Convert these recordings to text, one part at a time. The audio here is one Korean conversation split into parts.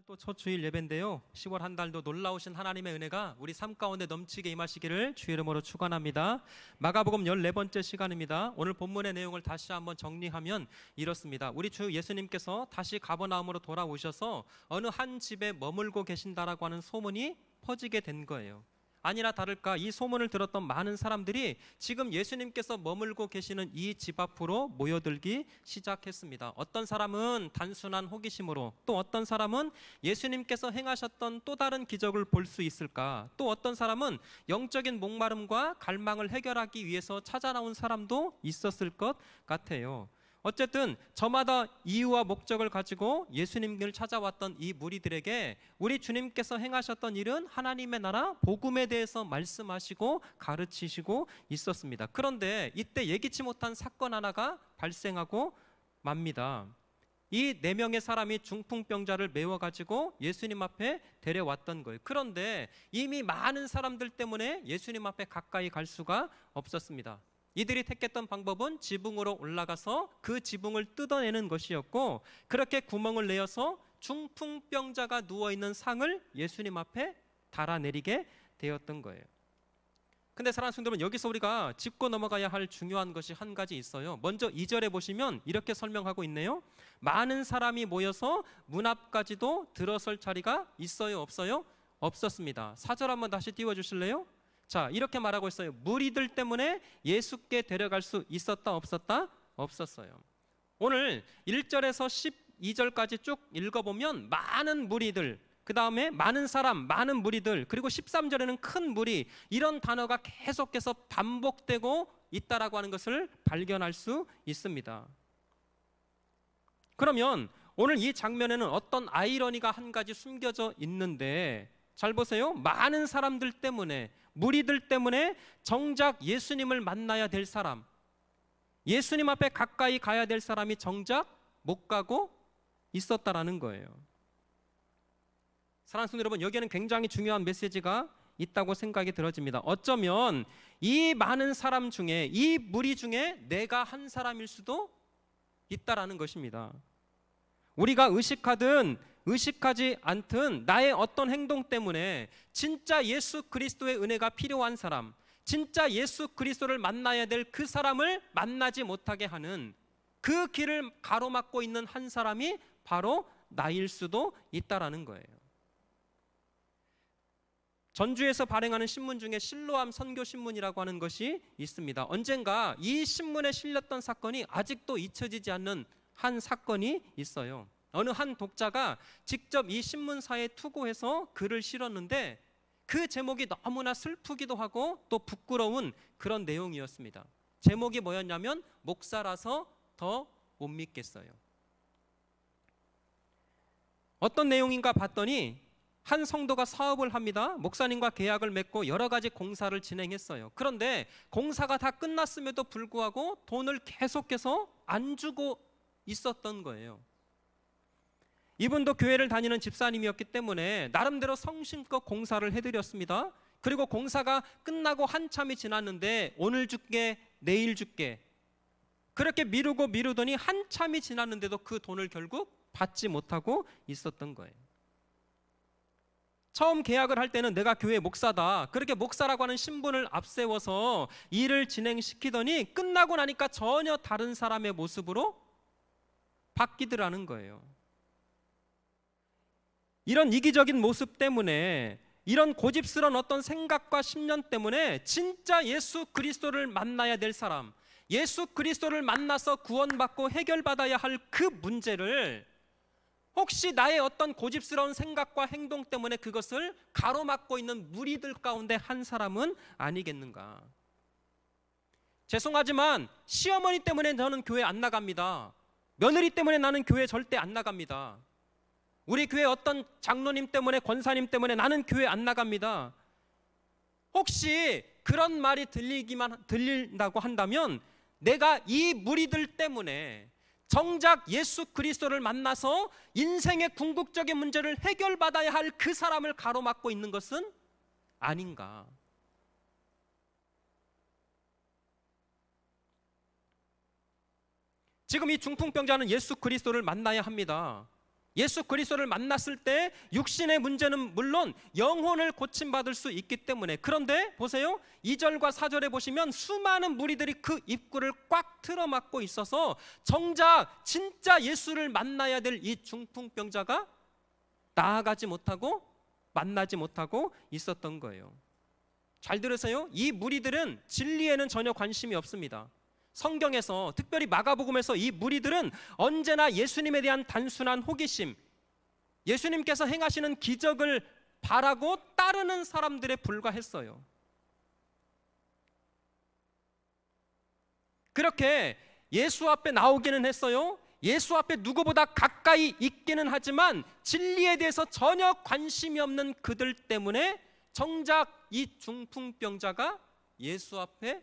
달 또 첫 주일 예배인데요. 10월 한 달도 놀라우신 하나님의 은혜가 우리 삶 가운데 넘치게 임하시기를 주의 이름으로 축원합니다. 마가복음 14번째 시간입니다. 오늘 본문의 내용을 다시 한번 정리하면 이렇습니다. 우리 주 예수님께서 다시 가버나움으로 돌아오셔서 어느 한 집에 머물고 계신다라고 하는 소문이 퍼지게 된 거예요. 아니나 다를까 이 소문을 들었던 많은 사람들이 지금 예수님께서 머물고 계시는 이 집 앞으로 모여들기 시작했습니다. 어떤 사람은 단순한 호기심으로, 또 어떤 사람은 예수님께서 행하셨던 또 다른 기적을 볼 수 있을까, 또 어떤 사람은 영적인 목마름과 갈망을 해결하기 위해서 찾아 나온 사람도 있었을 것 같아요. 어쨌든 저마다 이유와 목적을 가지고 예수님을 찾아왔던 이 무리들에게 우리 주님께서 행하셨던 일은 하나님의 나라 복음에 대해서 말씀하시고 가르치시고 있었습니다. 그런데 이때 예기치 못한 사건 하나가 발생하고 맙니다. 이 4명의 사람이 중풍병자를 메워가지고 예수님 앞에 데려왔던 거예요. 그런데 이미 많은 사람들 때문에 예수님 앞에 가까이 갈 수가 없었습니다. 이들이 택했던 방법은 지붕으로 올라가서 그 지붕을 뜯어내는 것이었고, 그렇게 구멍을 내어서 중풍병자가 누워있는 상을 예수님 앞에 달아내리게 되었던 거예요. 근데 사랑하는 성도 여러분, 여기서 우리가 짚고 넘어가야 할 중요한 것이 한 가지 있어요. 먼저 2절에 보시면 이렇게 설명하고 있네요. 많은 사람이 모여서 문 앞까지도 들어설 자리가 있어요, 없어요? 없었습니다. 4절 한번 다시 띄워주실래요? 자, 이렇게 말하고 있어요. 무리들 때문에 예수께 데려갈 수 있었다, 없었다? 없었어요. 오늘 1절에서 12절까지 쭉 읽어보면 많은 무리들, 그 다음에 많은 사람, 많은 무리들, 그리고 13절에는 큰 무리, 이런 단어가 계속해서 반복되고 있다라고 하는 것을 발견할 수 있습니다. 그러면 오늘 이 장면에는 어떤 아이러니가 한 가지 숨겨져 있는데, 잘 보세요. 많은 사람들 때문에, 무리들 때문에 정작 예수님을 만나야 될 사람, 예수님 앞에 가까이 가야 될 사람이 정작 못 가고 있었다라는 거예요. 사랑하는 성도 여러분, 여기에는 굉장히 중요한 메시지가 있다고 생각이 들어집니다. 어쩌면 이 많은 사람 중에, 이 무리 중에 내가 한 사람일 수도 있다라는 것입니다. 우리가 의식하든 의식하지 않든 나의 어떤 행동 때문에 진짜 예수 그리스도의 은혜가 필요한 사람, 진짜 예수 그리스도를 만나야 될 그 사람을 만나지 못하게 하는 그 길을 가로막고 있는 한 사람이 바로 나일 수도 있다라는 거예요. 전주에서 발행하는 신문 중에 실로암 선교신문이라고 하는 것이 있습니다. 언젠가 이 신문에 실렸던 사건이 아직도 잊혀지지 않는 한 사건이 있어요. 어느 한 독자가 직접 이 신문사에 투고해서 글을 실었는데 그 제목이 너무나 슬프기도 하고 또 부끄러운 그런 내용이었습니다. 제목이 뭐였냐면 목사라서 더 못 믿겠어요. 어떤 내용인가 봤더니 한 성도가 사업을 합니다. 목사님과 계약을 맺고 여러 가지 공사를 진행했어요. 그런데 공사가 다 끝났음에도 불구하고 돈을 계속해서 안 주고 있었던 거예요. 이분도 교회를 다니는 집사님이었기 때문에 나름대로 성심껏 공사를 해드렸습니다. 그리고 공사가 끝나고 한참이 지났는데 오늘 줄게, 내일 줄게, 그렇게 미루고 미루더니 한참이 지났는데도 그 돈을 결국 받지 못하고 있었던 거예요. 처음 계약을 할 때는 내가 교회 목사다, 그렇게 목사라고 하는 신분을 앞세워서 일을 진행시키더니 끝나고 나니까 전혀 다른 사람의 모습으로 바뀌더라는 거예요. 이런 이기적인 모습 때문에, 이런 고집스러운 어떤 생각과 신념 때문에 진짜 예수 그리스도를 만나야 될 사람, 예수 그리스도를 만나서 구원받고 해결받아야 할 그 문제를 혹시 나의 어떤 고집스러운 생각과 행동 때문에 그것을 가로막고 있는 무리들 가운데 한 사람은 아니겠는가? 죄송하지만 시어머니 때문에 저는 교회 안 나갑니다. 며느리 때문에 나는 교회 절대 안 나갑니다. 우리 교회 어떤 장로님 때문에, 권사님 때문에 나는 교회 안 나갑니다. 혹시 그런 말이 들린다고 한다면 내가 이 무리들 때문에 정작 예수 그리스도를 만나서 인생의 궁극적인 문제를 해결받아야 할 그 사람을 가로막고 있는 것은 아닌가? 지금 이 중풍병자는 예수 그리스도를 만나야 합니다. 예수 그리스도를 만났을 때 육신의 문제는 물론 영혼을 고침받을 수 있기 때문에, 그런데 보세요, 2절과 4절에 보시면 수많은 무리들이 그 입구를 꽉 틀어막고 있어서 정작 진짜 예수를 만나야 될 이 중풍병자가 나아가지 못하고 만나지 못하고 있었던 거예요. 잘 들으세요. 이 무리들은 진리에는 전혀 관심이 없습니다. 성경에서, 특별히 마가복음에서 이 무리들은 언제나 예수님에 대한 단순한 호기심, 예수님께서 행하시는 기적을 바라고 따르는 사람들에 불과했어요. 그렇게 예수 앞에 나오기는 했어요. 예수 앞에 누구보다 가까이 있기는 하지만 진리에 대해서 전혀 관심이 없는 그들 때문에 정작 이 중풍병자가 예수 앞에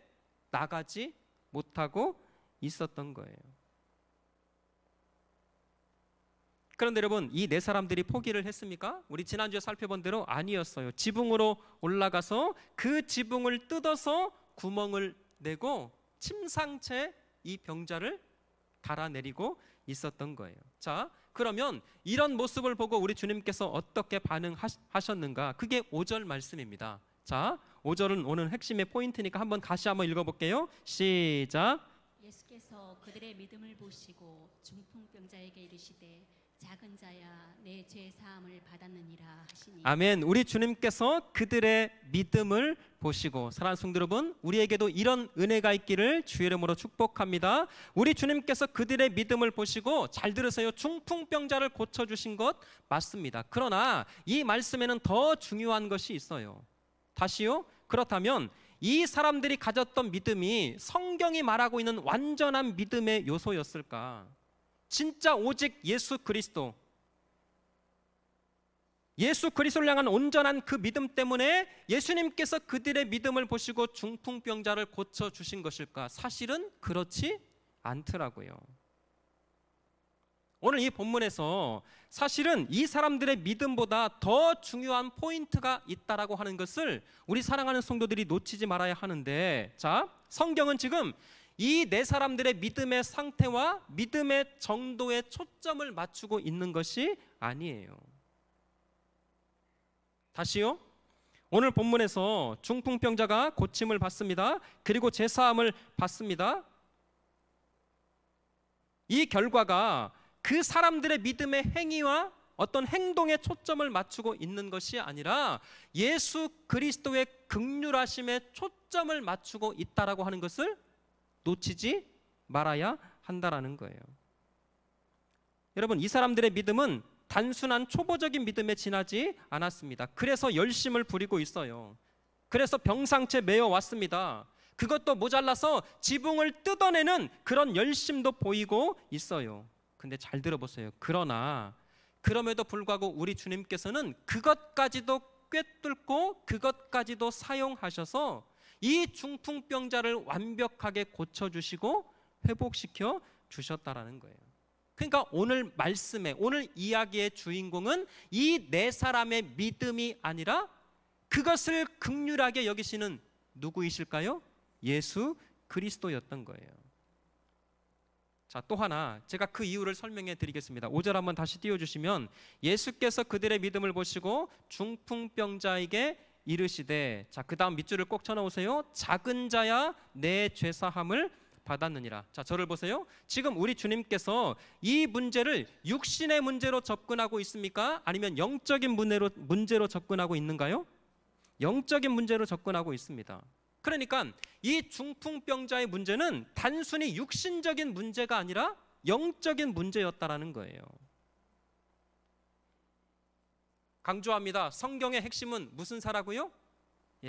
나가지 못하고 있었던 거예요. 그런데 여러분, 이 네 사람들이 포기를 했습니까? 우리 지난주에 살펴본 대로 아니었어요. 지붕으로 올라가서 그 지붕을 뜯어서 구멍을 내고 침상채 이 병자를 달아내리고 있었던 거예요. 자, 그러면 이런 모습을 보고 우리 주님께서 어떻게 반응하셨는가? 그게 5절 말씀입니다. 자, 5절은 오늘 핵심의 포인트니까 다시 한번 읽어볼게요. 시작. 예수께서 그들의 믿음을 보시고 중풍병자에게 이르시되 작은 자야 내 죄 사함을 받았느니라 하시니. 아멘. 우리 주님께서 그들의 믿음을 보시고, 사랑하는 성도 여러분, 우리에게도 이런 은혜가 있기를 주의 이름으로 축복합니다. 우리 주님께서 그들의 믿음을 보시고, 잘 들으세요, 중풍병자를 고쳐주신 것 맞습니다. 그러나 이 말씀에는 더 중요한 것이 있어요. 다시요. 그렇다면 이 사람들이 가졌던 믿음이 성경이 말하고 있는 완전한 믿음의 요소였을까? 진짜 오직 예수 그리스도를 향한 온전한 그 믿음 때문에 예수님께서 그들의 믿음을 보시고 중풍병자를 고쳐주신 것일까? 사실은 그렇지 않더라고요. 오늘 이 본문에서 사실은 이 사람들의 믿음보다 더 중요한 포인트가 있다라고 하는 것을 우리 사랑하는 성도들이 놓치지 말아야 하는데, 자, 성경은 지금 이 네 사람들의 믿음의 상태와 믿음의 정도에 초점을 맞추고 있는 것이 아니에요. 다시요. 오늘 본문에서 중풍병자가 고침을 받습니다. 그리고 제사함을 받습니다. 이 결과가 그 사람들의 믿음의 행위와 어떤 행동에 초점을 맞추고 있는 것이 아니라 예수 그리스도의 긍휼하심에 초점을 맞추고 있다라고 하는 것을 놓치지 말아야 한다라는 거예요. 여러분, 이 사람들의 믿음은 단순한 초보적인 믿음에 지나지 않았습니다. 그래서 열심을 부리고 있어요. 그래서 병상채 메어 왔습니다. 그것도 모자라서 지붕을 뜯어내는 그런 열심도 보이고 있어요. 근데 잘 들어보세요. 그럼에도 불구하고 우리 주님께서는 그것까지도 꿰뚫고 그것까지도 사용하셔서 이 중풍병자를 완벽하게 고쳐주시고 회복시켜 주셨다라는 거예요. 그러니까 오늘 말씀에, 오늘 이야기의 주인공은 이 네 사람의 믿음이 아니라 그것을 긍휼하게 여기시는 누구이실까요? 예수 그리스도였던 거예요. 자, 또 하나 제가 그 이유를 설명해 드리겠습니다. 5절 한번 다시 띄워주시면, 예수께서 그들의 믿음을 보시고 중풍병자에게 이르시되, 자, 그 다음 밑줄을 꼭 쳐놓으세요. 작은 자야 내 죄사함을 받았느니라. 자, 저를 보세요. 지금 우리 주님께서 이 문제를 육신의 문제로 접근하고 있습니까? 아니면 영적인 문제로 접근하고 있는가요? 영적인 문제로 접근하고 있습니다. 그러니까 이 중풍병자의 문제는 단순히 육신적인 문제가 아니라 영적인 문제였다라는 거예요. 강조합니다. 성경의 핵심은 무슨 사라고요?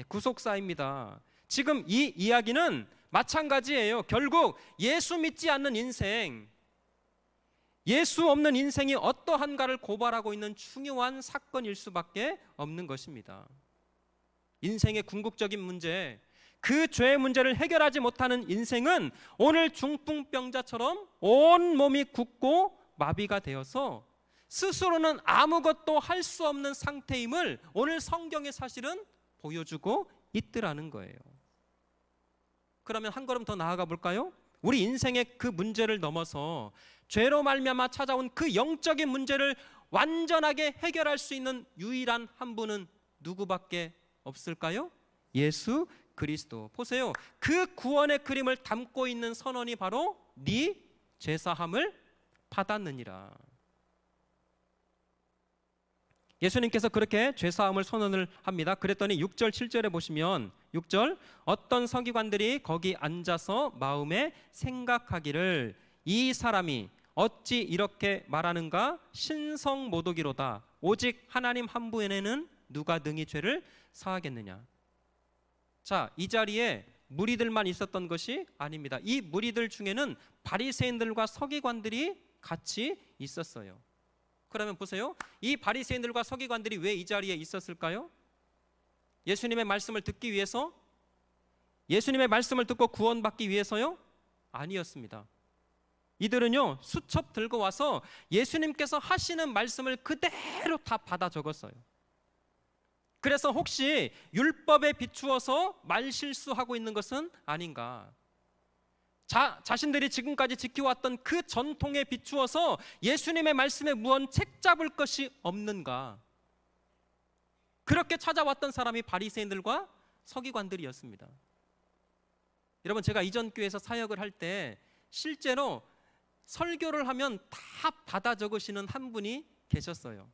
구속사입니다. 지금 이 이야기는 마찬가지예요. 결국 예수 믿지 않는 인생, 예수 없는 인생이 어떠한가를 고발하고 있는 중요한 사건일 수밖에 없는 것입니다. 인생의 궁극적인 문제, 그 죄의 문제를 해결하지 못하는 인생은 오늘 중풍병자처럼 온 몸이 굳고 마비가 되어서 스스로는 아무것도 할 수 없는 상태임을 오늘 성경의 사실은 보여주고 있더라는 거예요. 그러면 한 걸음 더 나아가 볼까요? 우리 인생의 그 문제를 넘어서 죄로 말미암아 찾아온 그 영적인 문제를 완전하게 해결할 수 있는 유일한 한 분은 누구밖에 없을까요? 예수 그리스도. 보세요. 그 구원의 그림을 담고 있는 선언이 바로 네 죄사함을 받았느니라. 예수님께서 그렇게 죄사함을 선언을 합니다. 그랬더니 6절 7절에 보시면 6절 어떤 서기관들이 거기 앉아서 마음에 생각하기를 이 사람이 어찌 이렇게 말하는가? 신성모독이로다. 오직 하나님 한 분에는 누가 능히 죄를 사하겠느냐. 자, 이 자리에 무리들만 있었던 것이 아닙니다. 이 무리들 중에는 바리새인들과 서기관들이 같이 있었어요. 그러면 보세요. 이 바리새인들과 서기관들이 왜 이 자리에 있었을까요? 예수님의 말씀을 듣기 위해서? 예수님의 말씀을 듣고 구원받기 위해서요? 아니었습니다. 이들은요, 수첩 들고 와서 예수님께서 하시는 말씀을 그대로 다 받아 적었어요. 그래서 혹시 율법에 비추어서 말 실수하고 있는 것은 아닌가? 자신들이 지금까지 지켜왔던 그 전통에 비추어서 예수님의 말씀에 무언 책 잡을 것이 없는가? 그렇게 찾아왔던 사람이 바리새인들과 서기관들이었습니다. 여러분, 제가 이전 교회에서 사역을 할 때 실제로 설교를 하면 다 받아 적으시는 한 분이 계셨어요.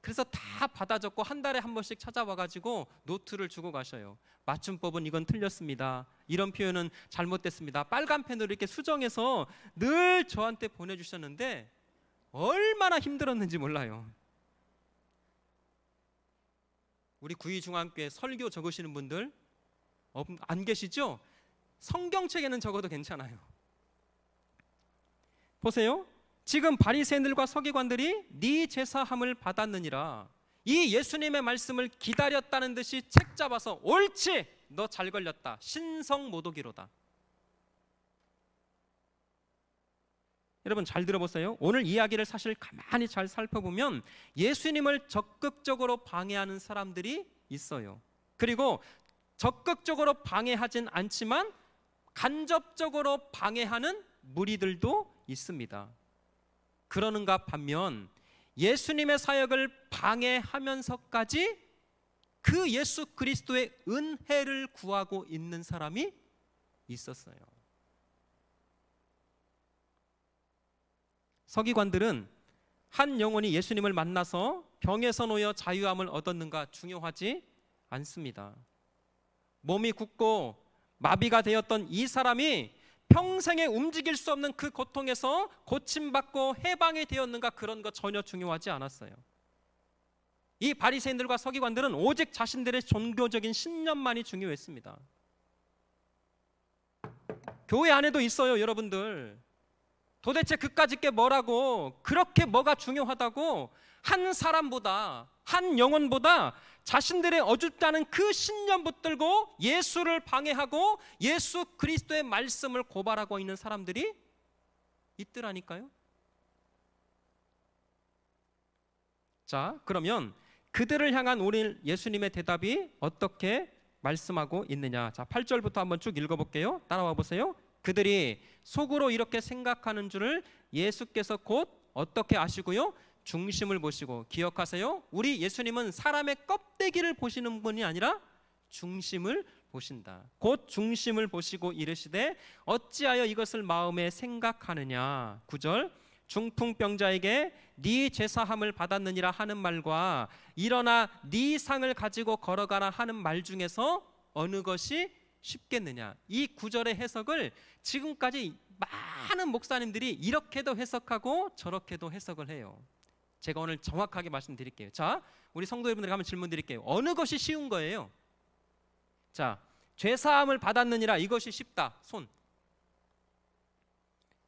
그래서 다 받아 적고 한 달에 한 번씩 찾아와가지고 노트를 주고 가셔요. 맞춤법은 이건 틀렸습니다. 이런 표현은 잘못됐습니다. 빨간 펜으로 이렇게 수정해서 늘 저한테 보내주셨는데 얼마나 힘들었는지 몰라요. 우리 구의중앙교회 설교 적으시는 분들 안 계시죠? 성경책에는 적어도 괜찮아요. 보세요. 지금 바리새인들과 서기관들이 네 제사함을 받았느니라. 이 예수님의 말씀을 기다렸다는 듯이 책 잡아서 옳지, 너 잘 걸렸다, 신성모독이로다. 여러분 잘 들어보세요. 오늘 이야기를 사실 가만히 잘 살펴보면 예수님을 적극적으로 방해하는 사람들이 있어요. 그리고 적극적으로 방해하진 않지만 간접적으로 방해하는 무리들도 있습니다. 그러는가 반면 예수님의 사역을 방해하면서까지 그 예수 그리스도의 은혜를 구하고 있는 사람이 있었어요. 서기관들은 한 영혼이 예수님을 만나서 병에서 놓여 자유함을 얻었는가 중요하지 않습니다. 몸이 굳고 마비가 되었던 이 사람이 평생에 움직일 수 없는 그 고통에서 고침받고 해방이 되었는가, 그런 거 전혀 중요하지 않았어요. 이 바리새인들과 서기관들은 오직 자신들의 종교적인 신념만이 중요했습니다. 교회 안에도 있어요, 여러분들. 도대체 그까짓 게 뭐라고, 그렇게 뭐가 중요하다고 한 사람보다, 한 영혼보다 자신들의 어줍다는 그 신념 붙들고 예수를 방해하고 예수 그리스도의 말씀을 고발하고 있는 사람들이 있더라니까요. 자, 그러면 그들을 향한 오늘 예수님의 대답이 어떻게 말씀하고 있느냐. 자, 8절부터 한번 쭉 읽어볼게요. 따라와 보세요. 그들이 속으로 이렇게 생각하는 줄을 예수께서 곧 어떻게 아시고요? 중심을 보시고. 기억하세요. 우리 예수님은 사람의 껍데기를 보시는 분이 아니라 중심을 보신다. 곧 중심을 보시고 이르시되 어찌하여 이것을 마음에 생각하느냐. 9절 중풍병자에게 네 죄사함을 받았느니라 하는 말과 일어나 네 상을 가지고 걸어가라 하는 말 중에서 어느 것이 쉽겠느냐. 이 9절의 해석을 지금까지 많은 목사님들이 이렇게도 해석하고 저렇게도 해석을 해요. 제가 오늘 정확하게 말씀드릴게요. 자, 우리 성도 여러분들에게 한번 질문 드릴게요. 어느 것이 쉬운 거예요? 자, 죄사함을 받았느니라, 이것이 쉽다. 손.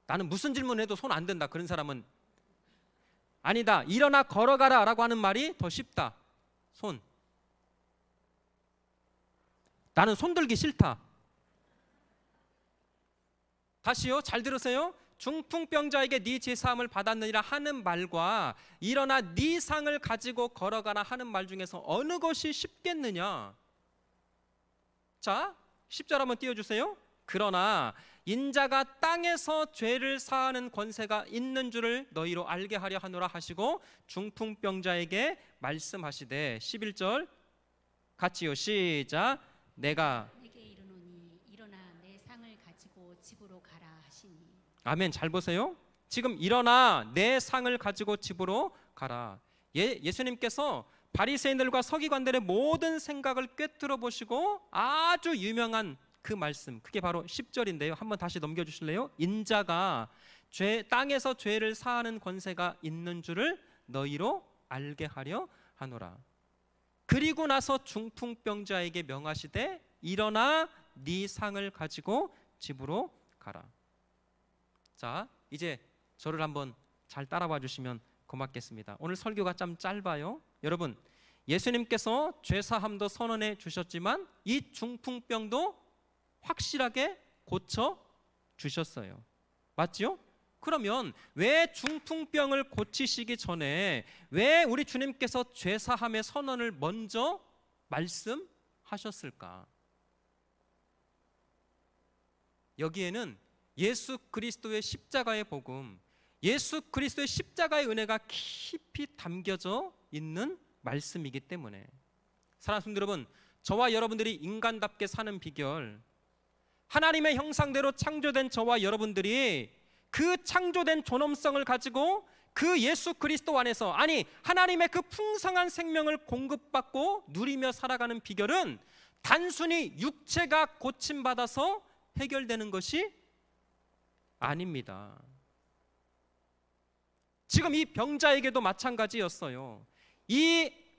나는 무슨 질문해도 손 안 든다. 그런 사람은 아니다. 일어나 걸어가라 라고 하는 말이 더 쉽다. 손. 나는 손 들기 싫다. 다시요, 잘 들으세요. 중풍병자에게 네 죄사함을 받았느니라 하는 말과 일어나 네 상을 가지고 걸어가라 하는 말 중에서 어느 것이 쉽겠느냐. 자, 10절 한번 띄워주세요. 그러나 인자가 땅에서 죄를 사하는 권세가 있는 줄을 너희로 알게 하려 하노라 하시고 중풍병자에게 말씀하시되 11절 같이요 시작 내가 내게 이르노니 일어나 내 상을 가지고 집으로 가라 하시니. 아멘. 잘 보세요. 지금 일어나 내 상을 가지고 집으로 가라. 예수님께서 바리새인들과 서기관들의 모든 생각을 꿰뚫어 보시고 아주 유명한 그 말씀, 그게 바로 10절인데요. 한번 다시 넘겨주실래요? 인자가 땅에서 죄를 사하는 권세가 있는 줄을 너희로 알게 하려 하노라. 그리고 나서 중풍병자에게 명하시되 일어나 네 상을 가지고 집으로 가라. 자, 이제 저를 한번 잘 따라와 주시면 고맙겠습니다. 오늘 설교가 좀 짧아요. 여러분, 예수님께서 죄사함도 선언해 주셨지만 이 중풍병도 확실하게 고쳐 주셨어요. 맞죠? 그러면 왜 중풍병을 고치시기 전에 왜 우리 주님께서 죄사함의 선언을 먼저 말씀하셨을까? 여기에는 예수 그리스도의 십자가의 복음, 예수 그리스도의 십자가의 은혜가 깊이 담겨져 있는 말씀이기 때문에, 사랑하는 성도 여러분, 저와 여러분들이 인간답게 사는 비결, 하나님의 형상대로 창조된 저와 여러분들이 그 창조된 존엄성을 가지고 그 예수 그리스도 안에서, 아니 하나님의 그 풍성한 생명을 공급받고 누리며 살아가는 비결은 단순히 육체가 고침받아서 해결되는 것이 아닙니다. 지금 이 병자에게도 마찬가지였어요.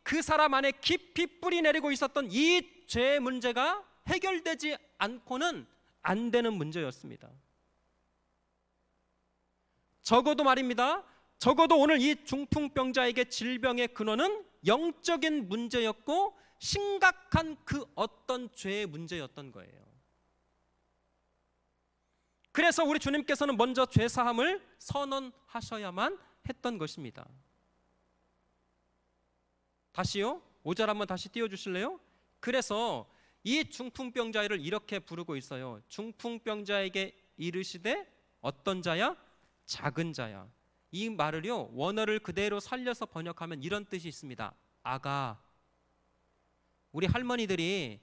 그 사람 안에 깊이 뿌리 내리고 있었던 이 죄의 문제가 해결되지 않고는 안 되는 문제였습니다. 적어도 말입니다. 적어도 오늘 이 중풍병자에게 질병의 근원은 영적인 문제였고 심각한 그 어떤 죄의 문제였던 거예요. 그래서 우리 주님께서는 먼저 죄사함을 선언하셔야만 했던 것입니다. 다시요, 5절 한번 다시 띄워주실래요? 그래서 이 중풍병자를 이렇게 부르고 있어요. 중풍병자에게 이르시되 어떤 자야? 작은 자야. 이 말을요, 원어를 그대로 살려서 번역하면 이런 뜻이 있습니다. 아가. 우리 할머니들이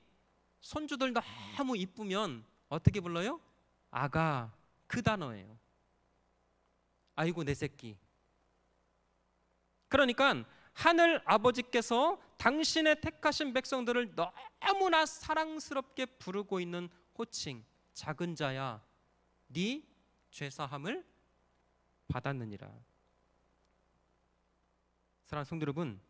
손주들 너무 이쁘면 어떻게 불러요? 아가. 그 단어예요. 아이고 내 새끼. 그러니까 하늘 아버지께서 당신의 택하신 백성들을 너무나 사랑스럽게 부르고 있는 호칭, 작은 자야, 네 죄사함을 받았느니라. 사랑하는 성도 여러분,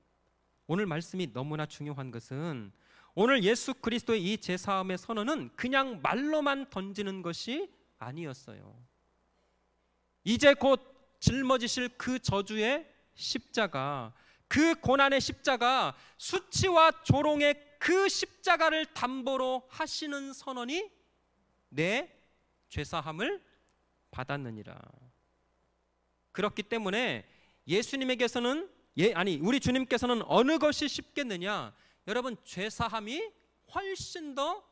오늘 말씀이 너무나 중요한 것은 오늘 예수 그리스도의 이 죄사함의 선언은 그냥 말로만 던지는 것이 아니었어요. 이제 곧 짊어지실 그 저주의 십자가, 그 고난의 십자가, 수치와 조롱의 그 십자가를 담보로 하시는 선언이 내 죄사함을 받았느니라. 그렇기 때문에 예수님에게서는 우리 주님께서는 어느 것이 쉽겠느냐? 여러분, 죄사함이 훨씬 더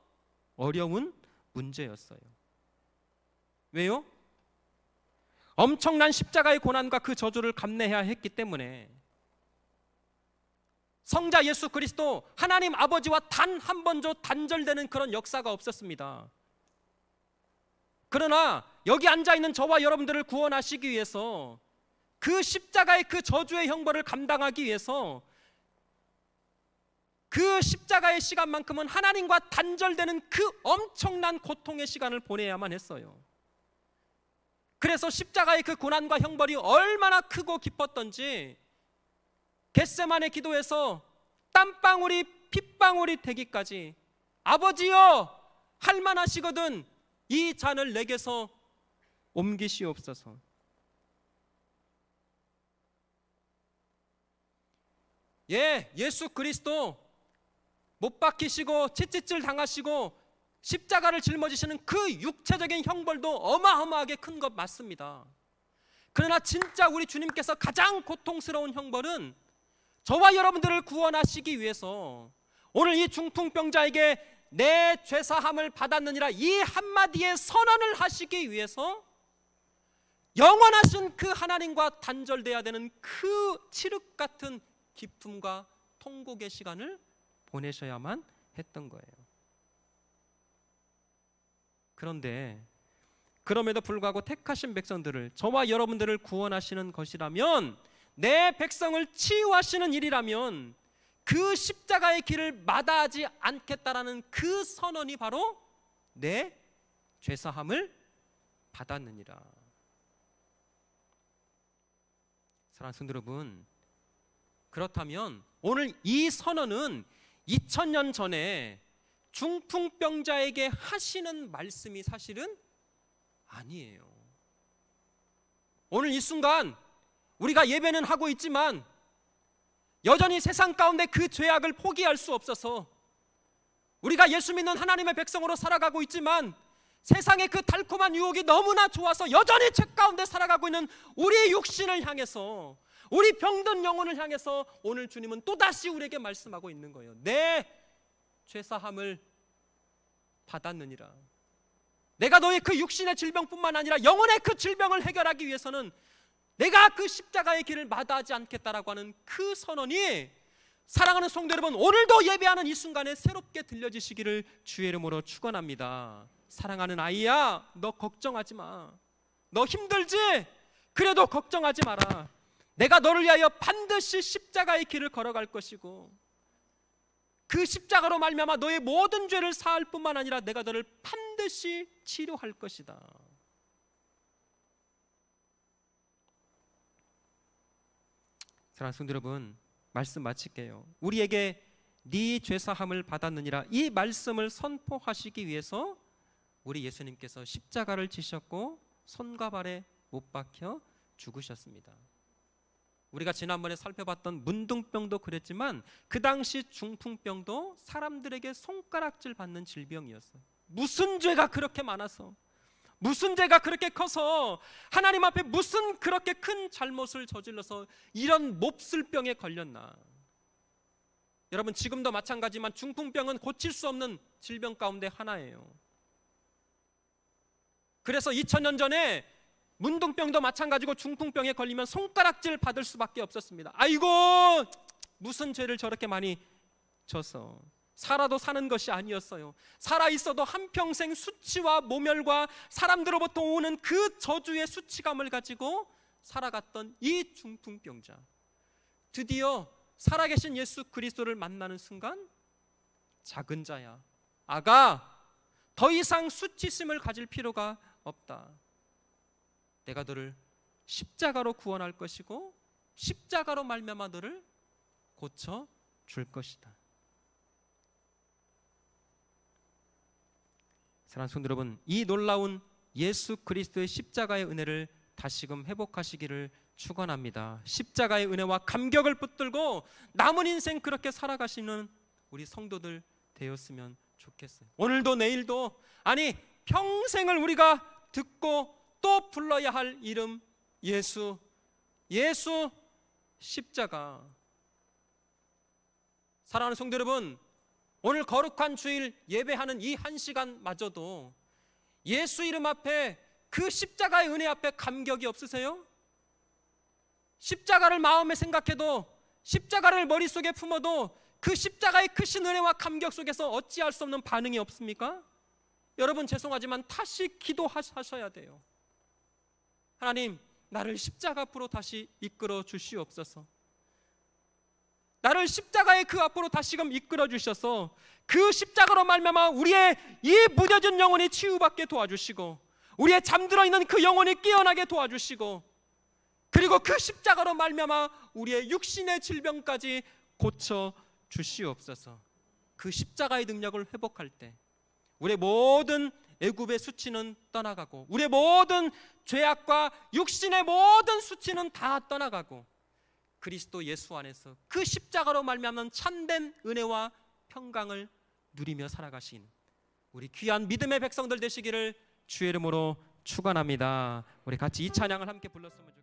어려운 문제였어요. 왜요? 엄청난 십자가의 고난과 그 저주를 감내해야 했기 때문에. 성자 예수 그리스도 하나님 아버지와 단 한 번도 단절되는 그런 역사가 없었습니다. 그러나 여기 앉아있는 저와 여러분들을 구원하시기 위해서, 그 십자가의 그 저주의 형벌을 감당하기 위해서 그 십자가의 시간만큼은 하나님과 단절되는 그 엄청난 고통의 시간을 보내야만 했어요. 그래서 십자가의 그 고난과 형벌이 얼마나 크고 깊었던지 겟세마네 기도에서 땀방울이 핏방울이 되기까지 아버지여 할만하시거든 이 잔을 내게서 옮기시옵소서. 예수 그리스도 못 박히시고 채찍질 당하시고 십자가를 짊어지시는 그 육체적인 형벌도 어마어마하게 큰 것 맞습니다. 그러나 진짜 우리 주님께서 가장 고통스러운 형벌은 저와 여러분들을 구원하시기 위해서 오늘 이 중풍병자에게 내 죄사함을 받았느니라 이 한마디의 선언을 하시기 위해서 영원하신 그 하나님과 단절돼야 되는 그 칠흑 같은 기쁨과 통곡의 시간을 보내셔야만 했던 거예요. 그런데 그럼에도 불구하고 택하신 백성들을, 저와 여러분들을 구원하시는 것이라면, 내 백성을 치유하시는 일이라면 그 십자가의 길을 마다하지 않겠다라는 그 선언이 바로 내 죄사함을 받았느니라. 사랑하는 성도 여러분, 그렇다면 오늘 이 선언은 2000년 전에 중풍병자에게 하시는 말씀이 사실은 아니에요. 오늘 이 순간 우리가 예배는 하고 있지만 여전히 세상 가운데 그 죄악을 포기할 수 없어서 우리가 예수 믿는 하나님의 백성으로 살아가고 있지만 세상의 그 달콤한 유혹이 너무나 좋아서 여전히 죄 가운데 살아가고 있는 우리 육신을 향해서, 우리 병든 영혼을 향해서 오늘 주님은 또다시 우리에게 말씀하고 있는 거예요. 내 죄사함을 받았느니라. 내가 너의 그 육신의 질병뿐만 아니라 영혼의 그 질병을 해결하기 위해서는 내가 그 십자가의 길을 마다하지 않겠다라고 하는 그 선언이, 사랑하는 성도 여러분, 오늘도 예배하는 이 순간에 새롭게 들려지시기를 주의 이름으로 축원합니다. 사랑하는 아이야, 너 걱정하지 마. 너 힘들지? 그래도 걱정하지 마라. 내가 너를 위하여 반드시 십자가의 길을 걸어갈 것이고 그 십자가로 말미암아 너의 모든 죄를 사할 뿐만 아니라 내가 너를 반드시 치료할 것이다. 사랑하는 성도 여러분, 말씀 마칠게요. 우리에게 네 죄사함을 받았느니라 이 말씀을 선포하시기 위해서 우리 예수님께서 십자가를 지셨고 손과 발에 못 박혀 죽으셨습니다. 우리가 지난번에 살펴봤던 문둥병도 그랬지만 그 당시 중풍병도 사람들에게 손가락질 받는 질병이었어요. 무슨 죄가 그렇게 많아서, 무슨 죄가 그렇게 커서, 하나님 앞에 무슨 그렇게 큰 잘못을 저질러서 이런 몹쓸 병에 걸렸나. 여러분, 지금도 마찬가지지만 중풍병은 고칠 수 없는 질병 가운데 하나예요. 그래서 2000년 전에 문둥병도 마찬가지고 중풍병에 걸리면 손가락질 받을 수밖에 없었습니다. 아이고, 무슨 죄를 저렇게 많이 져서. 살아도 사는 것이 아니었어요. 살아있어도 한평생 수치와 모멸과 사람들로부터 오는 그 저주의 수치감을 가지고 살아갔던 이 중풍병자, 드디어 살아계신 예수 그리스도를 만나는 순간, 작은 자야, 아가, 더 이상 수치심을 가질 필요가 없다. 내가 너를 십자가로 구원할 것이고 십자가로 말미암아 너를 고쳐 줄 것이다. 사랑하는 성도 여러분, 이 놀라운 예수 그리스도의 십자가의 은혜를 다시금 회복하시기를 축원합니다. 십자가의 은혜와 감격을 붙들고 남은 인생 그렇게 살아가시는 우리 성도들 되었으면 좋겠어요. 오늘도 내일도, 아니 평생을 우리가 듣고 또 불러야 할 이름, 예수, 예수 십자가. 사랑하는 성도 여러분, 오늘 거룩한 주일 예배하는 이 한 시간마저도 예수 이름 앞에, 그 십자가의 은혜 앞에 감격이 없으세요? 십자가를 마음에 생각해도, 십자가를 머릿속에 품어도 그 십자가의 크신 은혜와 감격 속에서 어찌할 수 없는 반응이 없습니까? 여러분, 죄송하지만 다시 기도하셔야 돼요. 하나님, 나를 십자가 앞으로 다시 이끌어 주시옵소서. 나를 십자가의 그 앞으로 다시금 이끌어 주셔서 그 십자가로 말미암아 우리의 이 무뎌진 영혼이 치유받게 도와주시고, 우리의 잠들어 있는 그 영혼이 깨어나게 도와주시고, 그리고 그 십자가로 말미암아 우리의 육신의 질병까지 고쳐 주시옵소서. 그 십자가의 능력을 회복할 때 우리의 모든 애굽의 수치는 떠나가고, 우리의 모든 죄악과 육신의 모든 수치는 다 떠나가고, 그리스도 예수 안에서 그 십자가로 말미암는 참된 은혜와 평강을 누리며 살아가신 우리 귀한 믿음의 백성들 되시기를 주의 이름으로 축원합니다. 우리 같이 이 찬양을 함께 불렀으면 좋겠습니다.